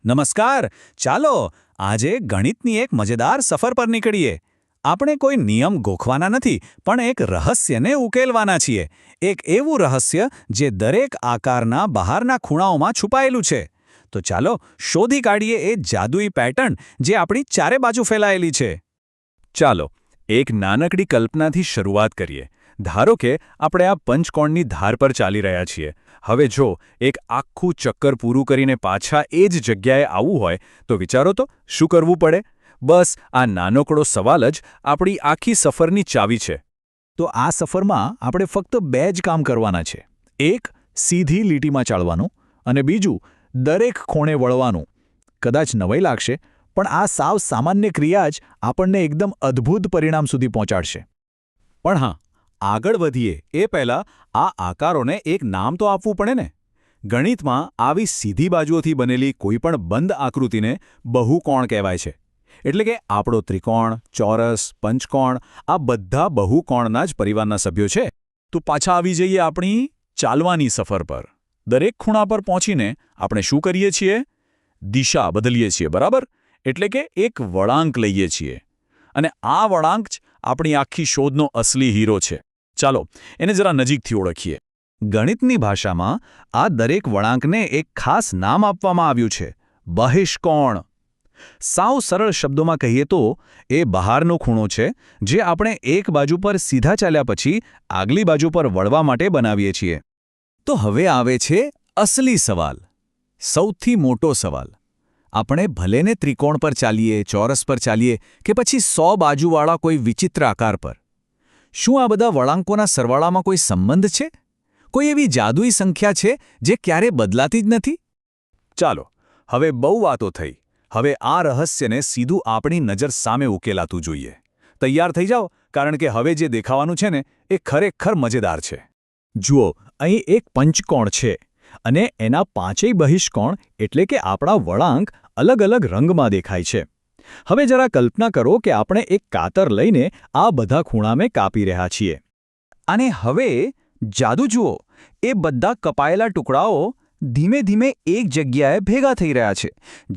નમસ્કાર. ચાલો આજે ગણિતની એક મજેદાર સફર પર નીકળીએ. આપણે કોઈ નિયમ ગોખવાના નથી, પણ એક રહસ્યને ઉકેલવાના છીએ. એક એવું રહસ્ય જે દરેક આકારના બહારના ખૂણાઓમાં છુપાયેલું છે. તો ચાલો શોધી કાઢીએ એ જાદુઈ પેટર્ન જે આપણી ચારે બાજુ ફેલાયેલી છે. ચાલો એક નાનકડી કલ્પનાથી શરૂઆત કરીએ. ધારો કે આપણે આ પંચકોણની ધાર પર ચાલી રહ્યા છીએ. હવે જો એક આખું ચક્કર પૂરું કરીને પાછા એ જ જગ્યાએ આવવું હોય તો વિચારો તો શું કરવું પડે? બસ આ નાનકડો સવાલ જ આપણી આખી સફરની ચાવી છે. તો આ સફરમાં આપણે ફક્ત બે જ કામ કરવાના છે. એક, સીધી લીટીમાં ચાલવાનું, અને બીજું, દરેક ખૂણે વળવાનું. કદાચ નવાઈ લાગશે, પણ આ સાવ સામાન્ય ક્રિયા જ આપણને એકદમ અદ્ભુત પરિણામ સુધી પહોંચાડશે. પણ હા, આગળ વધીએ એ પહેલાં આ આકારોને એક નામ તો આપવું પડે ને. ગણિતમાં આવી સીધી બાજુઓથી બનેલી કોઈપણ બંધ આકૃતિને બહુકોણ કહેવાય છે. એટલે કે આપણો ત્રિકોણ, ચોરસ, પંચકોણ આ બધા બહુકોણના જ પરિવારના સભ્યો છે. તો પાછા આવી જઈએ આપણી ચાલવાની સફર પર. દરેક ખૂણા પર પહોંચીને આપણે શું કરીએ છીએ? દિશા બદલીએ છીએ, બરાબર? એટલે કે એક વળાંક લઈએ છીએ. અને આ વળાંક જ આપણી આખી શોધનો અસલી હીરો છે. ચાલો એને જરા નજીકથી ઓળખીએ. ગણિતની ભાષામાં આ દરેક વળાંકને એક ખાસ નામ આપવામાં આવ્યું છે, બહિષ્કોણ. સાવ સરળ શબ્દોમાં કહીએ તો એ બહારનો ખૂણો છે જે આપણે એક બાજુ પર સીધા ચાલ્યા પછી આગલી બાજુ પર વળવા માટે બનાવીએ છીએ. તો હવે આવે છે અસલી સવાલ, સૌથી મોટો સવાલ. આપણે ભલેને ત્રિકોણ પર ચાલીએ, ચોરસ પર ચાલીએ કે પછી 100 બાજુવાળા કોઈ વિચિત્ર આકાર પર. શું આ બધા વળાંકોના સરવાળામાં કોઈ સંબંધ છે? કોઈ એવી જાદુઈ સંખ્યા છે જે ક્યારે બદલાતી જ નથી? ચાલો, હવે બહુ વાતો થઈ. હવે આ રહસ્યને સીધું આપણી નજર સામે ઉકેલાતું જોઈએ. તૈયાર થઈ જાઓ, કારણ કે હવે જે દેખાવાનું છે ને એ ખરેખર મજેદાર છે. જુઓ, અહીં એક પંચકોણ છે અને એના પાંચેય બહિષ્કોણ એટલે કે આપણા વળાંક અલગ અલગ રંગમાં દેખાય છે. હવે જરા કલ્પના કરો કે આપણે એક કાતર લઈને આ બધા ખૂણાને કાપી રહ્યા છીએ. અને હવે જાદુ જુઓ, એ બધા કપાયેલા ટુકડાઓ ધીમે ધીમે એક જગ્યાએ ભેગા થઈ રહ્યા છે,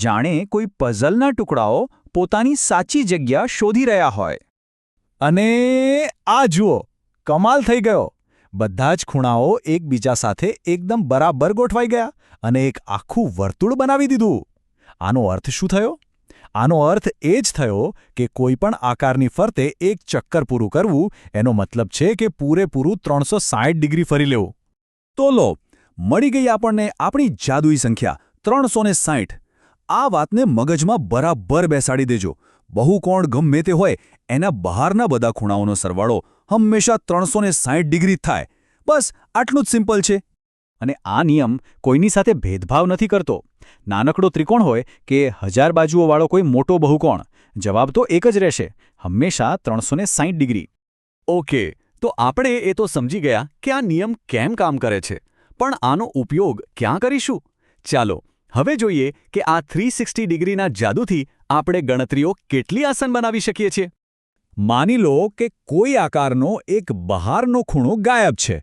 જાણે કોઈ પઝલના ટુકડાઓ પોતાની સાચી જગ્યા શોધી રહ્યા હોય. અને આ જુઓ, કમાલ થઈ ગયો. બધા જ ખૂણાઓ એકબીજા સાથે એકદમ બરાબર ગોઠવાઈ ગયા અને એક આખું વર્તુળ બનાવી દીધું. આનો અર્થ શું થયો? આનો અર્થ એ જ થયો કે કોઈપણ આકારની ફરતે એક ચક્કર પૂરું કરવું એનો મતલબ છે કે પૂરેપૂરું 360 ડિગ્રી ફરી લેવું. તો લો, મળી ગઈ આપણને આપણી જાદુઈ સંખ્યા 360. આ વાતને મગજમાં બરાબર બેસાડી દેજો. બહુકોણ ગમે તે હોય, એના બહારના બધા ખૂણાઓનો સરવાળો હંમેશા 360 ડિગ્રી થાય. બસ આટલું જ સિમ્પલ છે. અને આ નિયમ કોઈની સાથે ભેદભાવ નથી કરતો. નાનકડો ત્રિકોણ હોય કે 1000 બાજુઓવાળો કોઈ મોટો બહુકોણ, જવાબ તો એક જ રહેશે, હંમેશા 360 ડિગ્રી. ઓકે, તો આપણે એ તો સમજી ગયા કે આ નિયમ કેમ કામ કરે છે, પણ આનો ઉપયોગ ક્યાં કરીશું? ચાલો હવે જોઈએ કે આ 360 ડિગ્રીના જાદુથી આપણે ગણતરીઓ કેટલી આસાન બનાવી શકીએ છીએ. માની લો કે કોઈ આકારનો એક બહારનો ખૂણો ગાયબ છે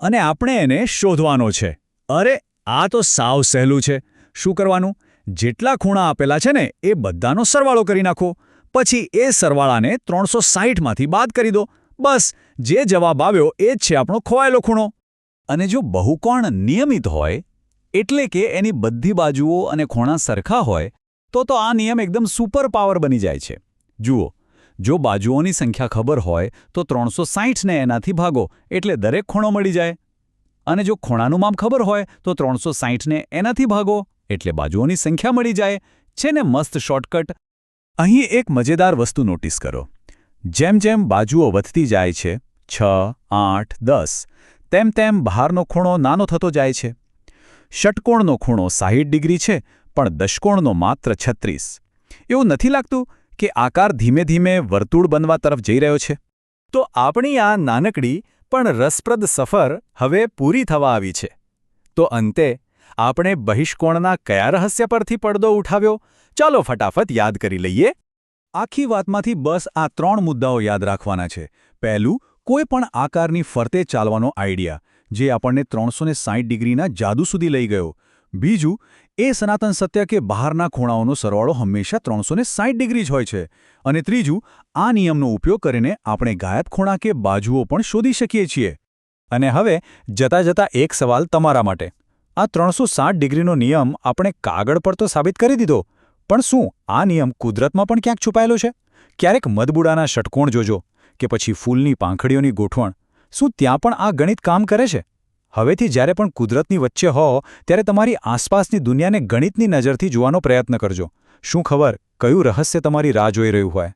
અને આપણે એને શોધવાનો છે. અરે, આ તો સાવ સહેલું છે. શું કરવાનું? જેટલા ખૂણા આપેલા છે ને એ બધાનો સરવાળો કરી નાખો. પછી એ સરવાળાને 360માંથી બાદ કરી દો. બસ, જે જવાબ આવ્યો એ જ છે આપણો ખોવાયેલો ખૂણો. અને જો બહુકોણ નિયમિત હોય, એટલે કે એની બધી બાજુઓ અને ખૂણા સરખા હોય, તો આ નિયમ એકદમ સુપર પાવર બની જાય છે. જુઓ, જો બાજુઓની સંખ્યા ખબર હોય તો 360ને એનાથી ભાગો એટલે દરેક ખૂણો મળી જાય. અને જો ખૂણાનું માપ ખબર હોય તો 360ને એનાથી ભાગો એટલે બાજુઓની સંખ્યા મળી જાય. છે ને મસ્ત શોર્ટકટ? અહીં એક મજેદાર વસ્તુ નોટિસ કરો. જેમ જેમ બાજુઓ વધતી જાય છે, 6, 8, 10, તેમ તેમ બહારનો ખૂણો નાનો થતો જાય છે. ષટકોણનો ખૂણો 60 ડિગ્રી છે, પણ દશકોણનો માત્ર 36. એવું નથી લાગતું કે આકાર ધીમે ધીમે વર્તુળ બનવા તરફ જઈ રહ્યો છે? તો આપણી આ નાનકડી પણ રસપ્રદ સફર હવે પૂરી થવા આવી છે. તો અંતે આપણે બહિષ્કોણના કયા રહસ્ય પરથી પડદો ઉઠાવ્યો? ચાલો ફટાફટ યાદ કરી લઈએ. આખી વાતમાંથી બસ આ 3 મુદ્દાઓ યાદ રાખવાના છે. પહેલું, કોઈ પણ આકારની ફરતે ચાલવાનો આઈડિયા, જે આપણને 360 ડિગ્રીના જાદુ સુધી લઈ ગયો. બીજું, એ સનાતન સત્ય કે બહારના ખૂણાઓનો સરવાળો હંમેશા 360 ડિગ્રી જ હોય છે. અને ત્રીજું, આ નિયમનો ઉપયોગ કરીને આપણે ગાયબ ખૂણા કે બાજુઓ પણ શોધી શકીએ છીએ. અને હવે જતા જતા એક સવાલ તમારા માટે. આ 360 ડિગ્રીનો નિયમ આપણે કાગળ પર તો સાબિત કરી દીધો, પણ શું આ નિયમ કુદરતમાં પણ ક્યાંક છુપાયેલો છે? ક્યારેક મધબુડાના ષટકોણ જોજો કે પછી ફૂલની પાંખડીઓની ગોઠવણ. શું ત્યાં પણ આ ગણિત કામ કરે છે? હવેથી જ્યારે પણ કુદરતની વચ્ચે હો ત્યારે તમારી આસપાસની દુનિયાને ગણિતની નજરથી જોવાનો પ્રયત્ન કરજો. શું ખબર કયું રહસ્ય તમારી રાહ જોઈ રહ્યું હોય.